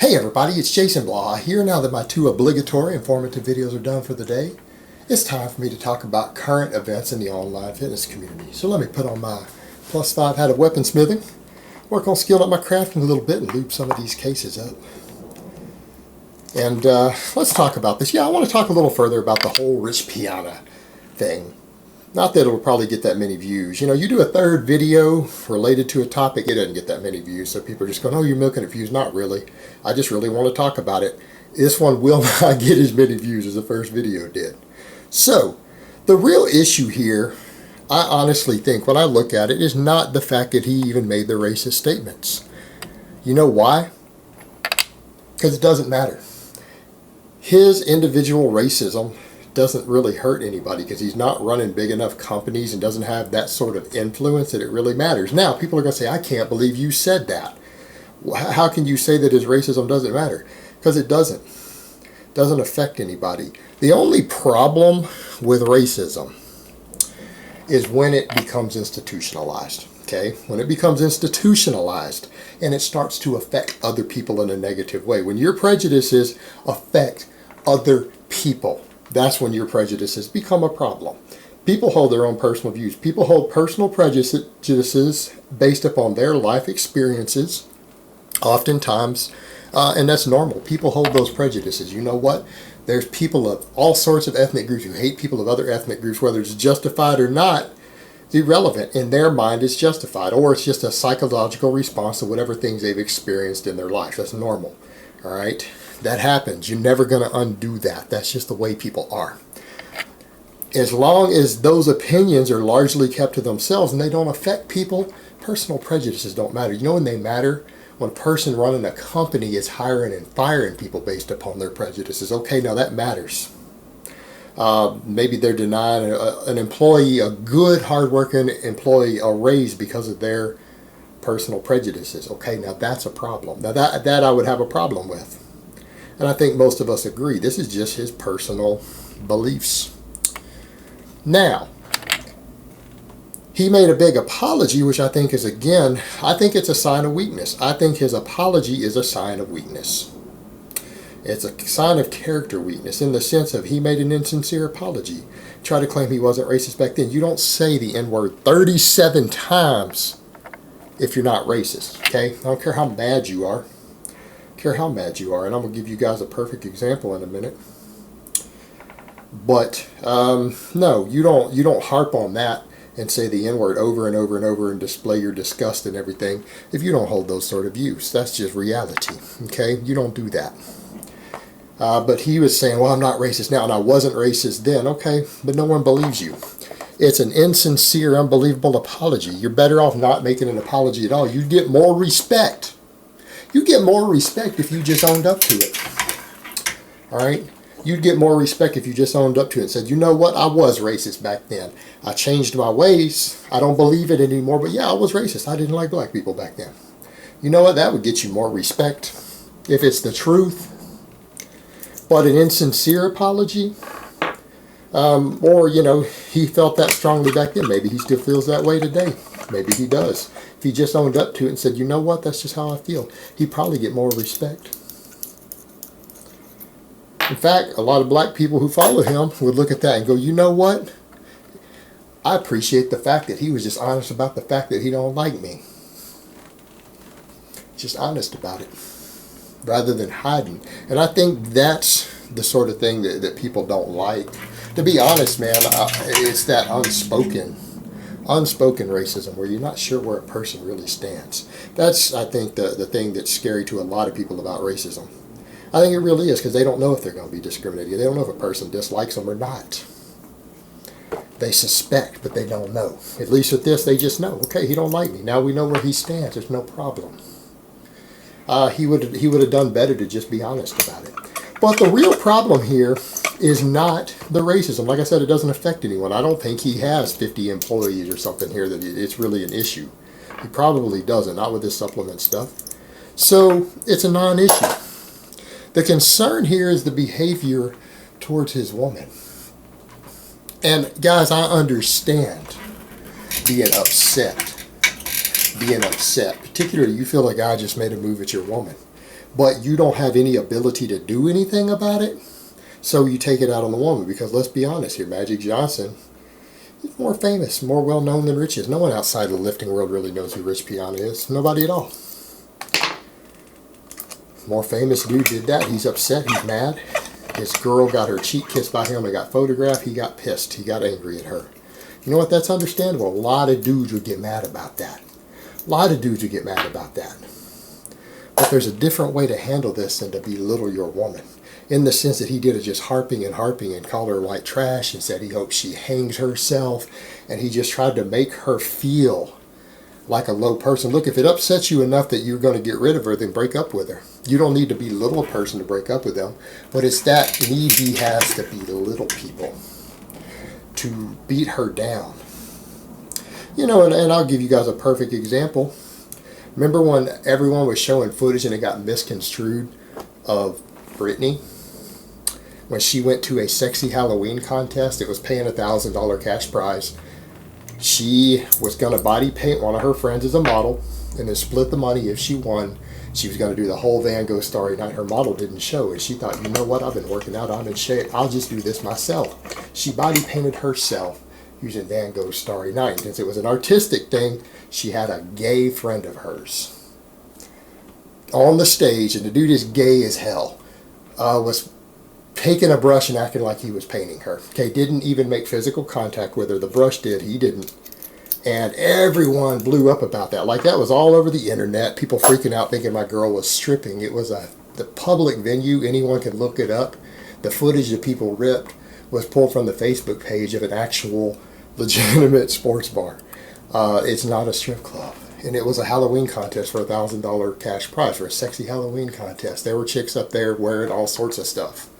Hey everybody, it's Jason Blah here. Now that my two obligatory informative videos are done for the day, it's time for me to talk about current events in the online fitness community. So let me put on my +5 hat of weaponsmithing, work on skilling up my crafting a little bit, and lube some of these cases up. And let's talk about this. I want to talk a little further about the whole Rich Piana thing. Not that it will probably get that many views. You know, you do a third video related to a topic, it doesn't get that many views. So people are just going, oh, you're milking it views. Not really. I just really want to talk about it. This one will not get as many views as the first video did. So, the real issue here, I honestly think, when I look at it, is not the fact that he even made the racist statements. You know why? Because it doesn't matter. His individual racism doesn't really hurt anybody because he's not running big enough companies and doesn't have that sort of influence that it really matters. Now, people are going to say, I can't believe you said that. How can you say that his racism doesn't matter? Because it doesn't. It doesn't affect anybody. The only problem with racism is when it becomes institutionalized. Okay? When it becomes institutionalized and it starts to affect other people in a negative way. When your prejudices affect other people, that's when your prejudices become a problem. People hold their own personal views. People hold personal prejudices based upon their life experiences, oftentimes, and that's normal. People hold those prejudices. You know what? There's people of all sorts of ethnic groups who hate people of other ethnic groups, whether it's justified or not. It's irrelevant. In their mind, it's justified, or it's just a psychological response to whatever things they've experienced in their life. That's normal. All right? That happens. You're never going to undo that. That's just the way people are. As long as those opinions are largely kept to themselves and they don't affect people, personal prejudices don't matter. You know when they matter? When a person running a company is hiring and firing people based upon their prejudices. Okay, now that matters. Maybe they're denying an employee, a good, hardworking employee, a raise because of their personal prejudices. Okay, now that's a problem. Now that I would have a problem with. And I think most of us agree. This is just his personal beliefs. Now, he made a big apology, which I think is, again, I think it's a sign of weakness. I think his apology is a sign of weakness. It's a sign of character weakness in the sense of he made an insincere apology. Try to claim he wasn't racist back then. You don't say the N-word 37 times if you're not racist, okay? I don't care how mad you are. Care how mad you are, and I'm going to give you guys a perfect example in a minute. But no, you don't harp on that and say the N-word over and over and over and display your disgust and everything if you don't hold those sort of views. That's just reality, okay? You don't do that. But he was saying, well, I'm not racist now, and I wasn't racist then. Okay, but no one believes you. It's an insincere, unbelievable apology. You're better off not making an apology at all. You get more respect. You get more respect if you just owned up to it. All right? You'd get more respect if you just owned up to it and said, you know what? I was racist back then. I changed my ways. I don't believe it anymore. But yeah, I was racist. I didn't like black people back then. You know what? That would get you more respect if it's the truth. But an insincere apology, or, you know, he felt that strongly back then. Maybe he still feels that way today. Maybe he does. If he just owned up to it and said, you know what, that's just how I feel, he'd probably get more respect. In fact, a lot of black people who follow him would look at that and go, you know what? I appreciate the fact that he was just honest about the fact that he don't like me. Just honest about it, rather than hiding. And I think that's the sort of thing that people don't like. To be honest, man, it's that unspoken racism where you're not sure where a person really stands. That's, I think, the thing that's scary to a lot of people about racism. I think it really is, because they don't know if they're going to be discriminated. They don't know if a person dislikes them or not. They suspect, but they don't know. At least with this, they just know. Okay, he don't like me. Now we know where he stands. There's no problem. He would have done better to just be honest about it. But the real problem here is not the racism. Like I said, it doesn't affect anyone. I don't think he has 50 employees or something here that it's really an issue. He probably doesn't, not with this supplement stuff. So it's a non-issue. The concern here is the behavior towards his woman. And guys, I understand being upset, particularly you feel like I just made a move at your woman. but you don't have any ability to do anything about it. So you take it out on the woman, because let's be honest here, Magic Johnson is more famous, more well known than Rich is. No one outside of the lifting world really knows who Rich Piana is. Nobody at all. More famous dude did that. He's upset. He's mad. His girl got her cheek kissed by him and got photographed. He got pissed. He got angry at her. You know what? That's understandable. A lot of dudes would get mad about that. A lot of dudes would get mad about that. But there's a different way to handle this than to belittle your woman. In the sense that he did it just harping and called her white trash and said he hopes she hangs herself. And he just tried to make her feel like a low person. Look, if it upsets you enough that you're going to get rid of her, then break up with her. You don't need to belittle a person to break up with them. But it's that need he has to belittle people, to beat her down. You know, and I'll give you guys a perfect example. Remember when everyone was showing footage and it got misconstrued of Britney? When she went to a sexy Halloween contest, it was paying $1,000 cash prize. She was going to body paint one of her friends as a model and then split the money if she won. She was going to do the whole Van Gogh Starry Night. Her model didn't show, and she thought, you know what, I've been working out, I'm in shape, I'll just do this myself. She body painted herself using Van Gogh's Starry Night. And since it was an artistic thing, she had a gay friend of hers on the stage, and the dude is gay as hell, was taking a brush and acting like he was painting her. Okay, didn't even make physical contact with her. The brush did, he didn't. And everyone blew up about that. Like, that was all over the internet. People freaking out thinking my girl was stripping. It was the public venue. Anyone could look it up. The footage that people ripped was pulled from the Facebook page of an actual legitimate sports bar. It's not a strip club. And it was a Halloween contest for $1,000 cash prize for a sexy Halloween contest. There were chicks up there wearing all sorts of stuff.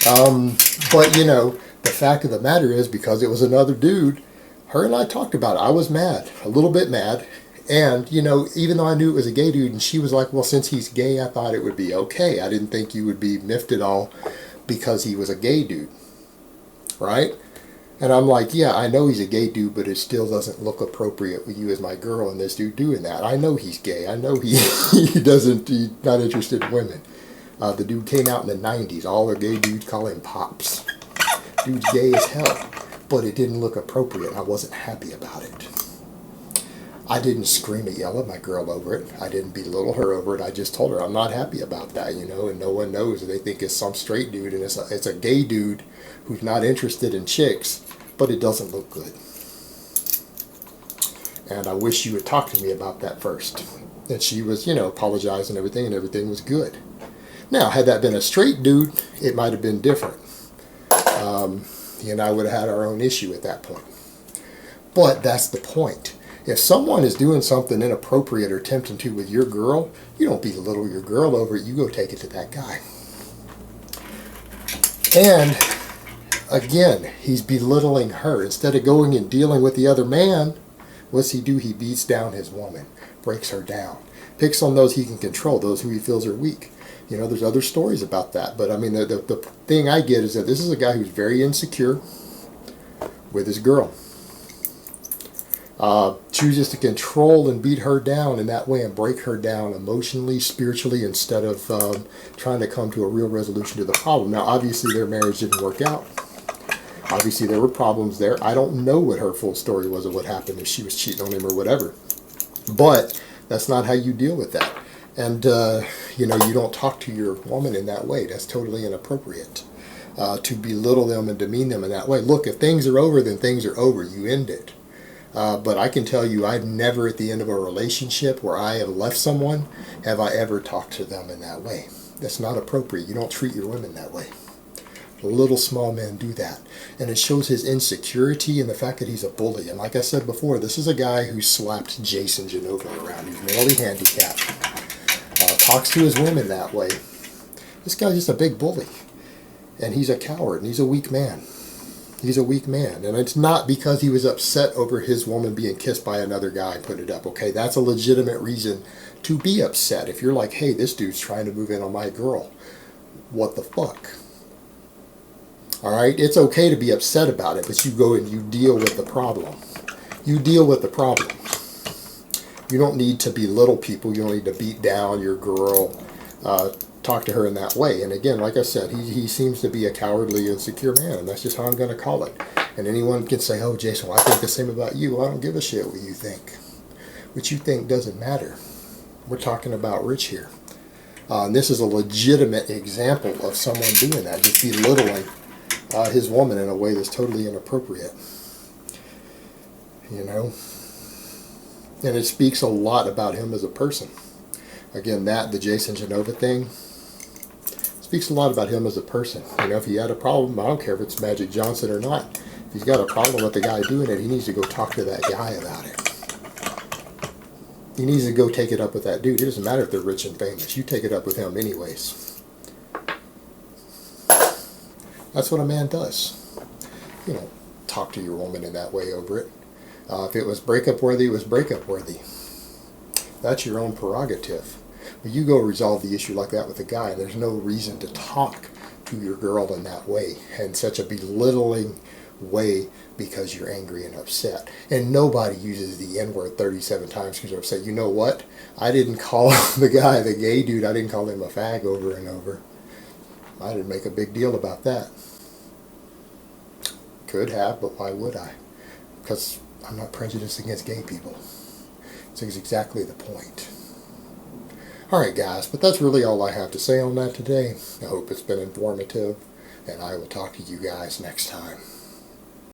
But, you know, the fact of the matter is, because it was another dude, her and I talked about it. I was mad, a little bit mad. And, you know, even though I knew it was a gay dude, and she was like, well, since he's gay, I thought it would be okay. I didn't think you would be miffed at all because he was a gay dude. Right? And I'm like, yeah, I know he's a gay dude, but it still doesn't look appropriate with you as my girl and this dude doing that. I know he's gay. I know he's not interested in women. The dude came out in the 90s. All the gay dudes call him Pops. Dude's gay as hell. But it didn't look appropriate. I wasn't happy about it. I didn't scream and yell at my girl over it. I didn't belittle her over it. I just told her I'm not happy about that, you know, and no one knows. They think it's some straight dude, and it's a gay dude who's not interested in chicks, but it doesn't look good. And I wish you would talk to me about that first. And she was, you know, apologizing and everything was good. Now, had that been a straight dude, it might have been different. He and I would have had our own issue at that point. But that's the point. If someone is doing something inappropriate or attempting to with your girl, you don't belittle your girl over it. You go take it to that guy. And again, he's belittling her. Instead of going and dealing with the other man, what's he do? He beats down his woman, breaks her down, picks on those he can control, those who he feels are weak. You know, there's other stories about that. But I mean, the thing I get is that this is a guy who's very insecure with his girl. Chooses to control and beat her down in that way and break her down emotionally, spiritually, instead of trying to come to a real resolution to the problem. Now, obviously, their marriage didn't work out. Obviously, there were problems there. I don't know what her full story was of what happened, if she was cheating on him or whatever. But that's not how you deal with that. And, you know, you don't talk to your woman in that way. That's totally inappropriate. To belittle them and demean them in that way. Look, if things are over, then things are over. You end it. But I can tell you, I've never at the end of a relationship where I have left someone, have I ever talked to them in that way. That's not appropriate. You don't treat your women that way. Little small men do that. And it shows his insecurity and the fact that he's a bully. And like I said before, this is a guy who slapped Jason Genova around. He's mentally handicapped. Talks to his women that way. This guy's just a big bully. And he's a coward. And he's a weak man. He's a weak man. And it's not because he was upset over his woman being kissed by another guy and put it up. Okay, that's a legitimate reason to be upset. If you're like, hey, this dude's trying to move in on my girl. What the fuck? Alright, it's okay to be upset about it, but you go and you deal with the problem. You deal with the problem. You don't need to belittle people. You don't need to beat down your girl talk to her in that way. And again, like I said, he seems to be a cowardly, insecure man, and that's just how I'm going to call it. And anyone can say, oh, Jason, well, I think the same about you. Well, I don't give a shit what you think. What you think doesn't matter. We're talking about Rich here. And this is a legitimate example of someone doing that, just belittling his woman in a way that's totally inappropriate. You know? And it speaks a lot about him as a person. Again, the Jason Genova thing, speaks a lot about him as a person. You know, if he had a problem, I don't care if it's Magic Johnson or not. If he's got a problem with the guy doing it, he needs to go talk to that guy about it. He needs to go take it up with that dude. It doesn't matter if they're rich and famous. You take it up with him anyways. That's what a man does. You know, talk to your woman in that way over it. If it was breakup worthy, it was breakup worthy. That's your own prerogative. But you go resolve the issue like that with a guy, and there's no reason to talk to your girl in that way, in such a belittling way, because you're angry and upset. And nobody uses the N-word 37 times because they're upset. You know what? I didn't call the guy, the gay dude, I didn't call him a fag over and over. I didn't make a big deal about that. Could have, but why would I? Because I'm not prejudiced against gay people. So it's exactly the point. Alright guys, but that's really all I have to say on that today. I hope it's been informative, and I will talk to you guys next time.